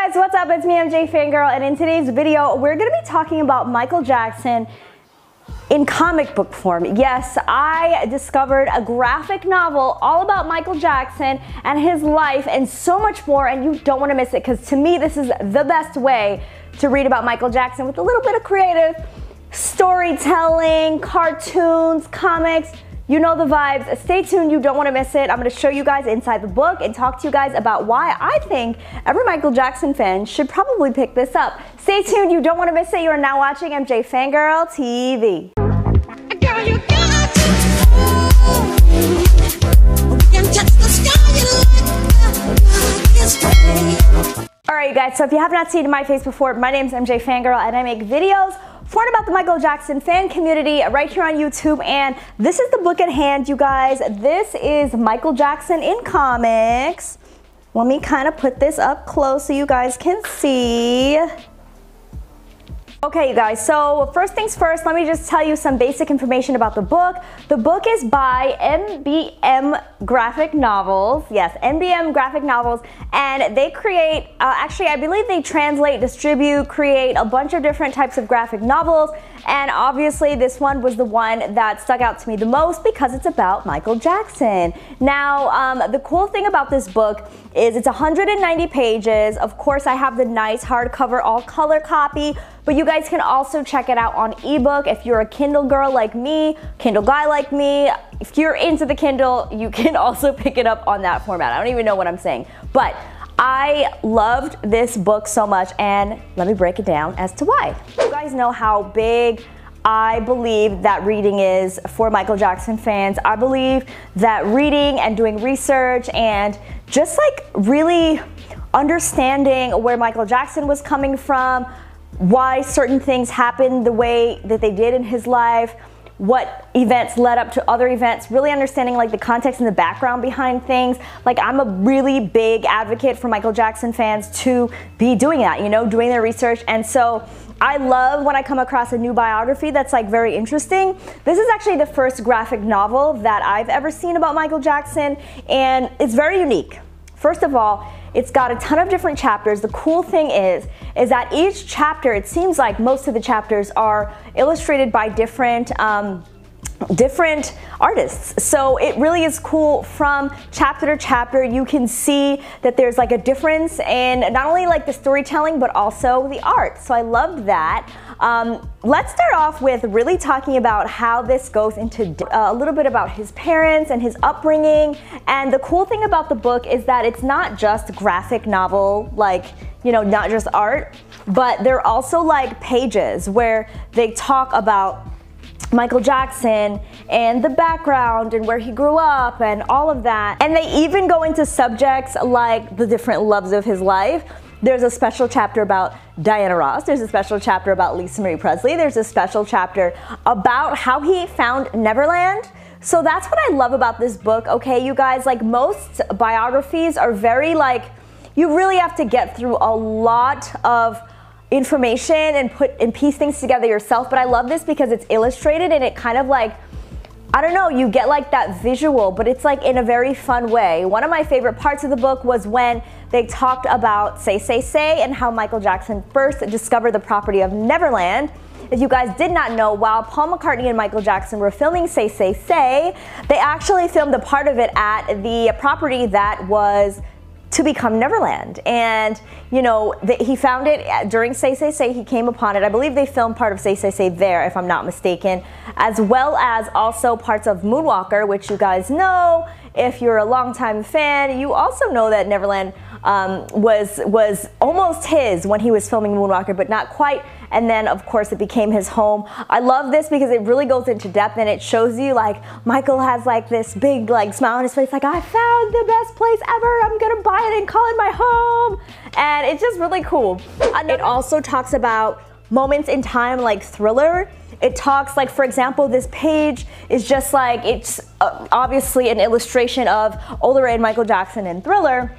guys, what's up? It's me, MJ Fangirl, and in today's video, we're gonna be talking about Michael Jackson in comic book form. Yes, I discovered a graphic novel all about Michael Jackson and his life and so much more, and you don't want to miss it because to me, this is the best way to read about Michael Jackson with a little bit of creative storytelling, cartoons, comics. You know the vibes. Stay tuned, you don't want to miss it. I'm going to show you guys inside the book and talk to you guys about why I think every Michael Jackson fan should probably pick this up. Stay tuned, you don't want to miss it. You are now watching MJ Fangirl TV. Girl, you got to know. We can touch the sky like Alright you guys, so if you have not seen my face before, my name is MJ Fangirl and I make videos for and about the Michael Jackson fan community right here on YouTube, and this is the book at hand, you guys. This is Michael Jackson in comics. Let me kind of put this up close so you guys can see. Okay, you guys, so first things first, let me just tell you some basic information about the book. The book is by NBM Graphic Novels. Yes, NBM Graphic Novels, and they create, actually I believe they translate, distribute, create a bunch of different types of graphic novels, and obviously this one was the one that stuck out to me the most because it's about Michael Jackson. Now, the cool thing about this book is it's 190 pages. Of course, I have the nice hardcover all color copy, but you guys can also check it out on ebook if you're a Kindle girl like me, Kindle guy like me. If you're into the Kindle, you can also pick it up on that format. I don't even know what I'm saying, but I loved this book so much, and let me break it down as to why. You guys know how big I believe that reading is for Michael Jackson fans. I believe that reading and doing research and just like really understanding where Michael Jackson was coming from, why certain things happened the way that they did in his life, what events led up to other events, really understanding like the context and the background behind things. Like, I'm a really big advocate for Michael Jackson fans to be doing that, you know, doing their research. And so I love when I come across a new biography that's like very interesting. This is actually the first graphic novel that I've ever seen about Michael Jackson, and it's very unique. First of all, it's got a ton of different chapters. The cool thing is that each chapter, it seems like most of the chapters are illustrated by different artists. So it really is cool. From chapter to chapter, you can see that there's like a difference in not only like the storytelling, but also the art. So I love that. Let's start off with really talking about how this goes into a little bit about his parents and his upbringing. And the cool thing about the book is that it's not just graphic novel, like, you know, not just art, but they're also like pages where they talk about Michael Jackson and the background and where he grew up and all of that. And they even go into subjects like the different loves of his life. There's a special chapter about Diana Ross. There's a special chapter about Lisa Marie Presley. There's a special chapter about how he found Neverland. So that's what I love about this book, okay, you guys? Like, most biographies are very like, you really have to get through a lot of information and piece things together yourself, but I love this because it's illustrated and it kind of like, I don't know, you get like that visual, but it's like in a very fun way. One of my favorite parts of the book was when they talked about Say Say Say and how Michael Jackson first discovered the property of Neverland. If you guys did not know, while Paul McCartney and Michael Jackson were filming Say Say Say, they actually filmed a part of it at the property that was to become Neverland. And you know, he found it during Say Say Say. He came upon it. I believe they filmed part of Say Say Say there, if I'm not mistaken, as well as also parts of Moonwalker, which you guys know. If you're a longtime fan, you also know that Neverland was almost his when he was filming Moonwalker, but not quite. And then of course it became his home. I love this because it really goes into depth and it shows you like Michael has like this big like smile on his face, like, I found the best place ever, I'm gonna buy it and call it my home. And it's just really cool. It also talks about moments in time like Thriller. It talks like, for example, this page is just like, it's obviously an illustration of Ola Ray and Michael Jackson in Thriller.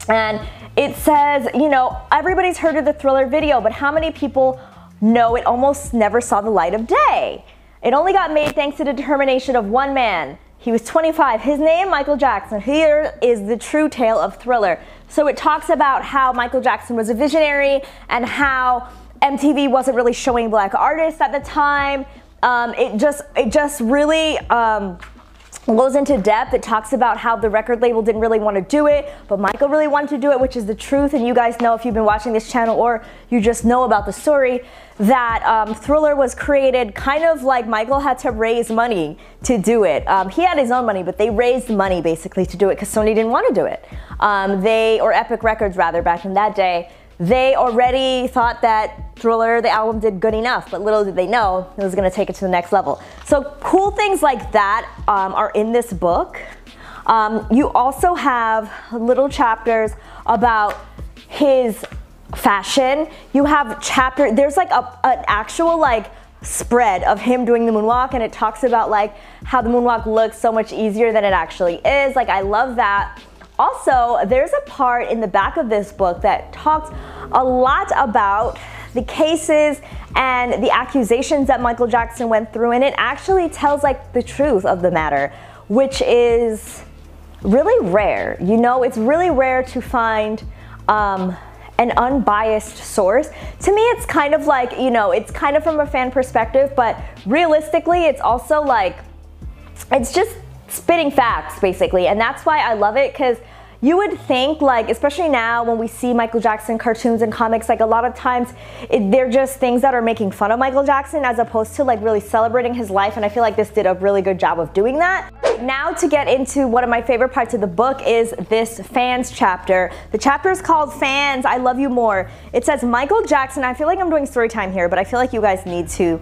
And it says, you know, everybody's heard of the Thriller video, but how many people know it almost never saw the light of day? It only got made thanks to the determination of one man. He was 25. His name, Michael Jackson. Here is the true tale of Thriller. So it talks about how Michael Jackson was a visionary and how MTV wasn't really showing black artists at the time. It just really goes into depth. It talks about how the record label didn't really want to do it, but Michael really wanted to do it, which is the truth. And you guys know, if you've been watching this channel or you just know about the story, that Thriller was created kind of like Michael had to raise money to do it. He had his own money, but they raised money basically to do it because Sony didn't want to do it. Or Epic Records rather, back in that day, they already thought that Thriller, the album, did good enough, but little did they know it was going to take it to the next level. So cool things like that are in this book. You also have little chapters about his fashion. You have there's like an actual like spread of him doing the moonwalk, and it talks about like how the moonwalk looks so much easier than it actually is. Like, I love that. Also, there's a part in the back of this book that talks a lot about the cases and the accusations that Michael Jackson went through, and it actually tells like the truth of the matter, which is really rare. You know, it's really rare to find an unbiased source. To me, it's kind of like, you know, it's kind of from a fan perspective, but realistically, it's also like, it's just spitting facts basically. And that's why I love it, because you would think, like, especially now when we see Michael Jackson cartoons and comics, like a lot of times they're just things that are making fun of Michael Jackson as opposed to like really celebrating his life, and I feel like this did a really good job of doing that. Now to get into one of my favorite parts of the book is this fans chapter. The chapter is called Fans, I Love You More. It says Michael Jackson, I feel like I'm doing story time here, but I feel like you guys need to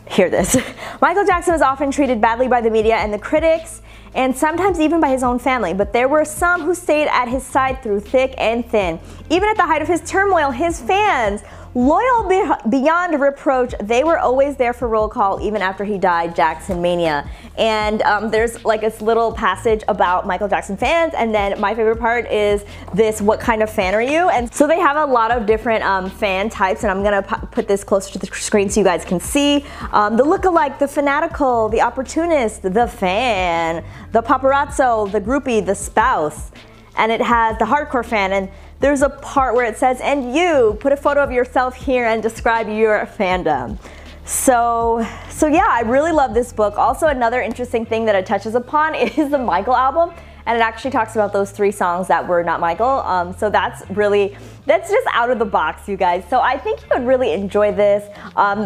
hear this. Michael Jackson was often treated badly by the media and the critics, and sometimes even by his own family, but there were some who stayed at his side through thick and thin. Even at the height of his turmoil, his fans, loyal beyond reproach, they were always there for roll call even after he died, Jackson Mania. And there's like this little passage about Michael Jackson fans, and then my favorite part is this, what kind of fan are you? And so they have a lot of different fan types, and I'm gonna put this closer to the screen so you guys can see. The lookalike, the fanatical, the opportunist, the fan, the paparazzo, the groupie, the spouse, and it has the hardcore fan. And there's a part where it says, and you, put a photo of yourself here and describe your fandom. So yeah, I really love this book. Also, another interesting thing that it touches upon is the Michael album, and it actually talks about those 3 songs that were not Michael. So that's just out of the box, you guys. So I think you would really enjoy this.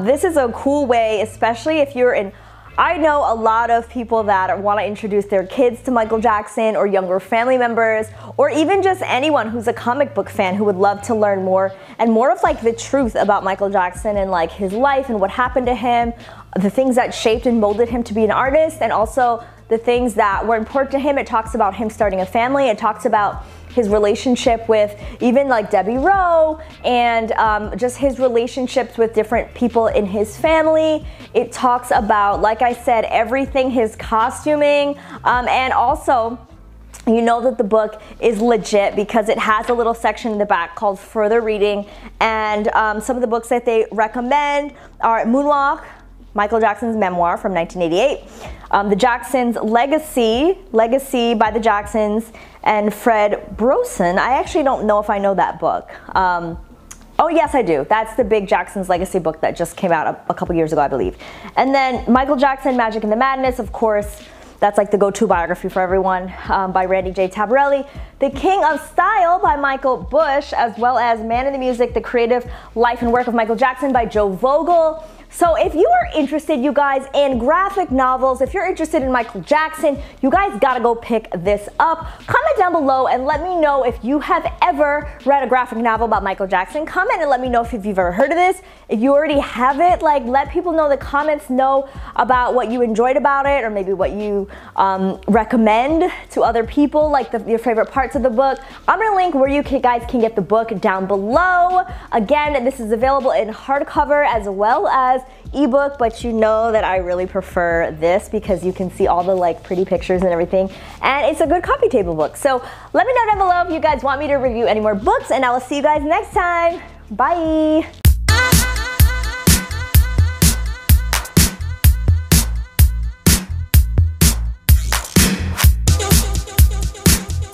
This is a cool way, especially if you're in, I know a lot of people that want to introduce their kids to Michael Jackson, or younger family members, or even just anyone who's a comic book fan who would love to learn more and more of like the truth about Michael Jackson and like his life and what happened to him, the things that shaped and molded him to be an artist, and also the things that were important to him. It talks about him starting a family. It talks about his relationship with even like Debbie Rowe, and just his relationships with different people in his family. It talks about, like I said, everything, his costuming, and also, you know that the book is legit because it has a little section in the back called Further Reading, and some of the books that they recommend are Moonwalk, Michael Jackson's memoir from 1988, The Jacksons' Legacy by the Jacksons and Fred Broson. I actually don't know if I know that book. Oh yes, I do. That's the big Jackson's Legacy book that just came out a couple years ago, I believe. And then Michael Jackson, Magic and the Madness, of course. That's like the go-to biography for everyone, by Randy J. Tabarelli. The King of Style by Michael Bush, as well as Man in the Music, The Creative Life and Work of Michael Jackson by Joe Vogel. So if you are interested, you guys, in graphic novels, if you're interested in Michael Jackson, you guys gotta go pick this up. Comment down below and let me know if you have ever read a graphic novel about Michael Jackson. Comment and let me know if you've ever heard of this. If you already have it, like, let people know in the comments know about what you enjoyed about it, or maybe what you recommend to other people, like your favorite parts of the book. I'm gonna link where you guys can get the book down below. Again, this is available in hardcover as well as ebook, but you know that I really prefer this because you can see all the like pretty pictures and everything, and it's a good coffee table book. So let me know down below if you guys want me to review any more books, and I will see you guys next time. Bye.